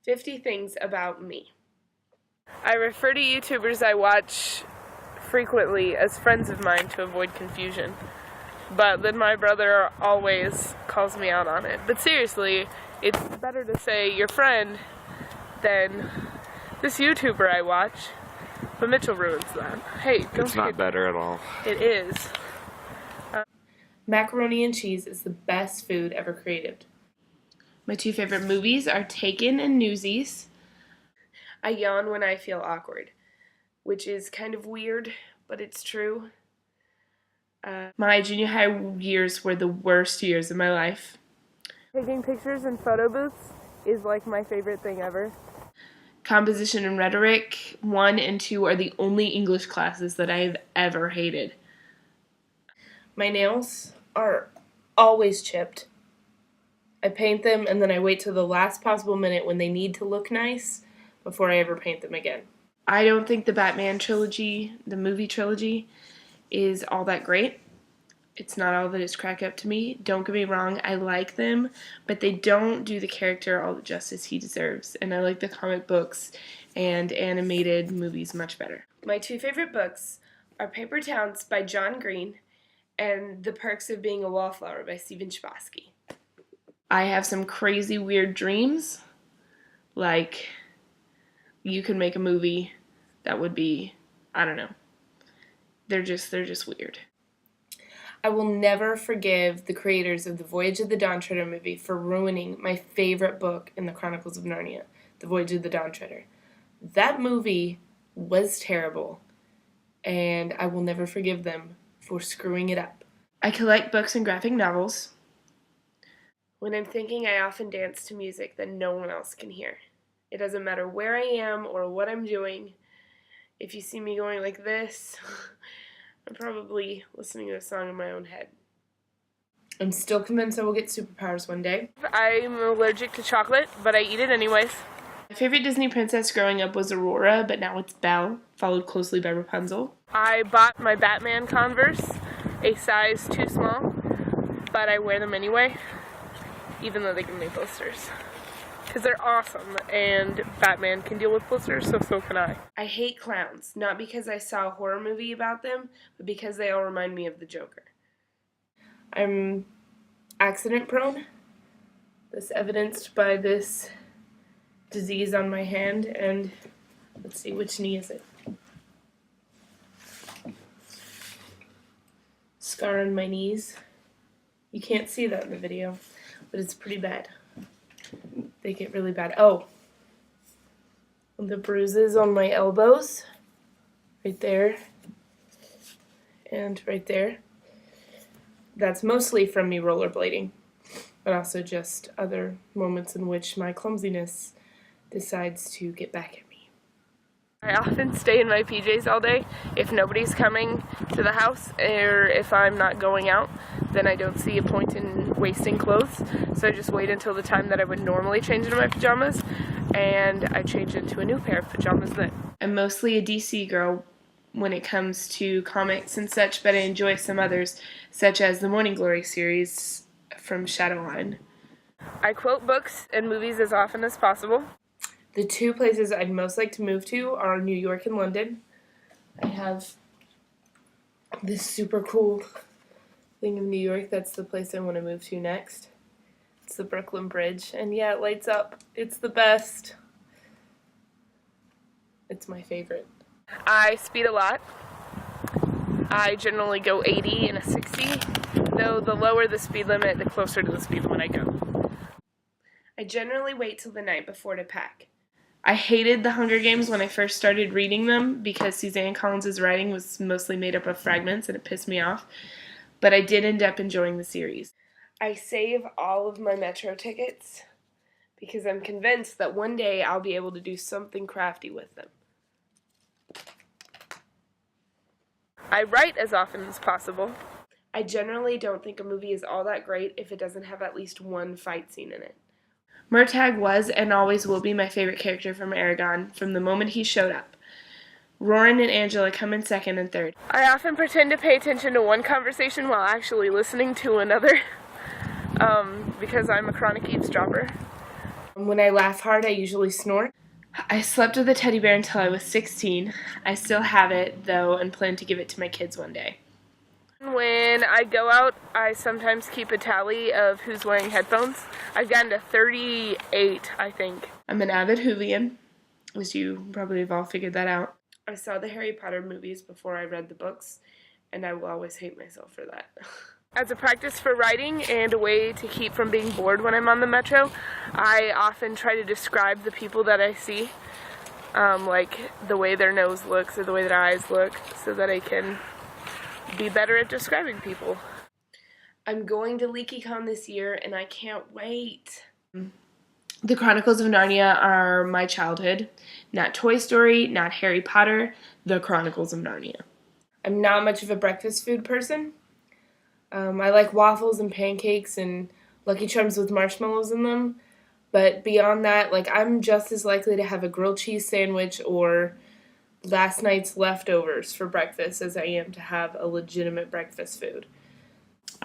50 things about me. I refer to YouTubers I watch frequently as friends of mine to avoid confusion, but then my brother always calls me out on it. But seriously, it's better to say your friend than this YouTuber I watch, but Mitchell ruins that. Hey, don't It's not better at all. It is. Macaroni and cheese is the best food ever created. My two favorite movies are Taken and Newsies. I yawn when I feel awkward, which is kind of weird, but it's true. My junior high years were the worst years of my life. Taking pictures in photo booths is like my favorite thing ever. Composition and rhetoric 1 and 2 are the only English classes that I have ever hated. My nails are always chipped. I paint them and then I wait till the last possible minute when they need to look nice before I ever paint them again. I don't think the Batman trilogy, the movie trilogy, is all that great. It's not all that it's cracked up to me. Don't get me wrong, I like them, but they don't do the character all the justice he deserves. And I like the comic books and animated movies much better. My two favorite books are Paper Towns by John Green and The Perks of Being a Wallflower by Stephen Chbosky. I have some crazy weird dreams, like you could make a movie that would be, I don't know. They're just weird. I will never forgive the creators of the Voyage of the Dawn Treader movie for ruining my favorite book in the Chronicles of Narnia, The Voyage of the Dawn Treader. That movie was terrible, and I will never forgive them for screwing it up. I collect books and graphic novels. When I'm thinking, I often dance to music that no one else can hear. It doesn't matter where I am or what I'm doing. If you see me going like this, I'm probably listening to a song in my own head. I'm still convinced I will get superpowers one day. I'm allergic to chocolate, but I eat it anyways. My favorite Disney princess growing up was Aurora, but now it's Belle, followed closely by Rapunzel. I bought my Batman Converse, a size too small, but I wear them anyway, even though they give me blisters. Because they're awesome, and Batman can deal with blisters, so can I. I hate clowns, not because I saw a horror movie about them, but because they all remind me of the Joker. I'm accident prone. That's evidenced by this disease on my hand, and let's see, which knee is it? Scar on my knees. You can't see that in the video, but it's pretty bad. They get really bad. Oh, the bruises on my elbows, right there, and right there. That's mostly from me rollerblading, but also just other moments in which my clumsiness decides to get back at me. I often stay in my PJs all day. If nobody's coming to the house, or if I'm not going out, then I don't see a point in wasting clothes. So I just wait until the time that I would normally change into my pajamas, and I change into a new pair of pajamas then. I'm mostly a DC girl when it comes to comics and such, but I enjoy some others, such as the Morning Glory series from Shadowline. I quote books and movies as often as possible. The two places I'd most like to move to are New York and London. I have this super cool thing of New York. That's the place I want to move to next. It's the Brooklyn Bridge. And yeah, it lights up. It's the best. It's my favorite. I speed a lot. I generally go 80 and a 60. Though the lower the speed limit, the closer to the speed limit I go. I generally wait till the night before to pack. I hated The Hunger Games when I first started reading them because Suzanne Collins' writing was mostly made up of fragments and it pissed me off. But I did end up enjoying the series. I save all of my metro tickets because I'm convinced that one day I'll be able to do something crafty with them. I write as often as possible. I generally don't think a movie is all that great if it doesn't have at least one fight scene in it. Murtagh was and always will be my favorite character from Aragon from the moment he showed up. Roran and Angela come in second and third. I often pretend to pay attention to one conversation while actually listening to another because I'm a chronic eavesdropper. When I laugh hard, I usually snort. I slept with a teddy bear until I was 16. I still have it, though, and plan to give it to my kids one day. When I go out, I sometimes keep a tally of who's wearing headphones. I've gotten to 38, I think. I'm an avid Whovian, as you probably have all figured that out. I saw the Harry Potter movies before I read the books, and I will always hate myself for that. As a practice for writing and a way to keep from being bored when I'm on the metro, I often try to describe the people that I see, like the way their nose looks or the way their eyes look, so that I can be better at describing people. I'm going to LeakyCon this year, and I can't wait. The Chronicles of Narnia are my childhood. Not Toy Story, not Harry Potter, the Chronicles of Narnia. I'm not much of a breakfast food person. I like waffles and pancakes and Lucky Charms with marshmallows in them. But beyond that, like, I'm just as likely to have a grilled cheese sandwich or last night's leftovers for breakfast as I am to have a legitimate breakfast food.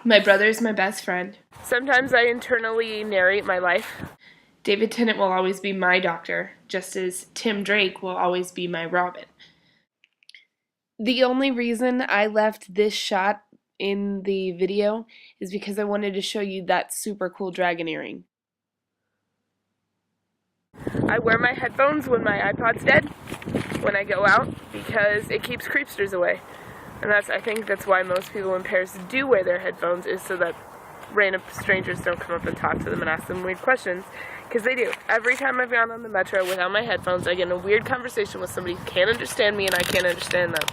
My brother is my best friend. Sometimes I internally narrate my life. David Tennant will always be my doctor, just as Tim Drake will always be my Robin. The only reason I left this shot in the video is because I wanted to show you that super cool dragon earring. I wear my headphones when my iPod's dead, when I go out, because it keeps creepsters away. And I think that's why most people in Paris do wear their headphones, is so that random strangers don't come up and talk to them and ask them weird questions. Because they do. Every time I've gone on the metro without my headphones, I get in a weird conversation with somebody who can't understand me and I can't understand them.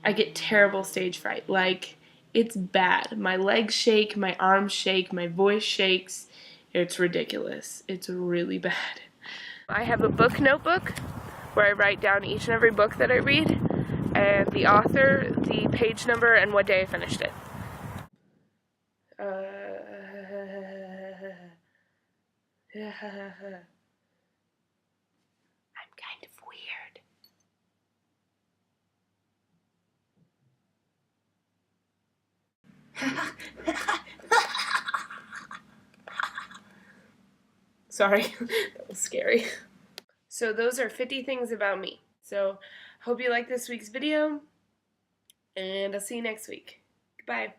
I get terrible stage fright. Like, it's bad. My legs shake, my arms shake, my voice shakes. It's ridiculous. It's really bad. I have a book notebook where I write down each and every book that I read, and the author, the page number, and what day I finished it. I'm kind of weird. Sorry, that was scary. So those are 50 things about me. So hope you like this week's video, and I'll see you next week. Goodbye.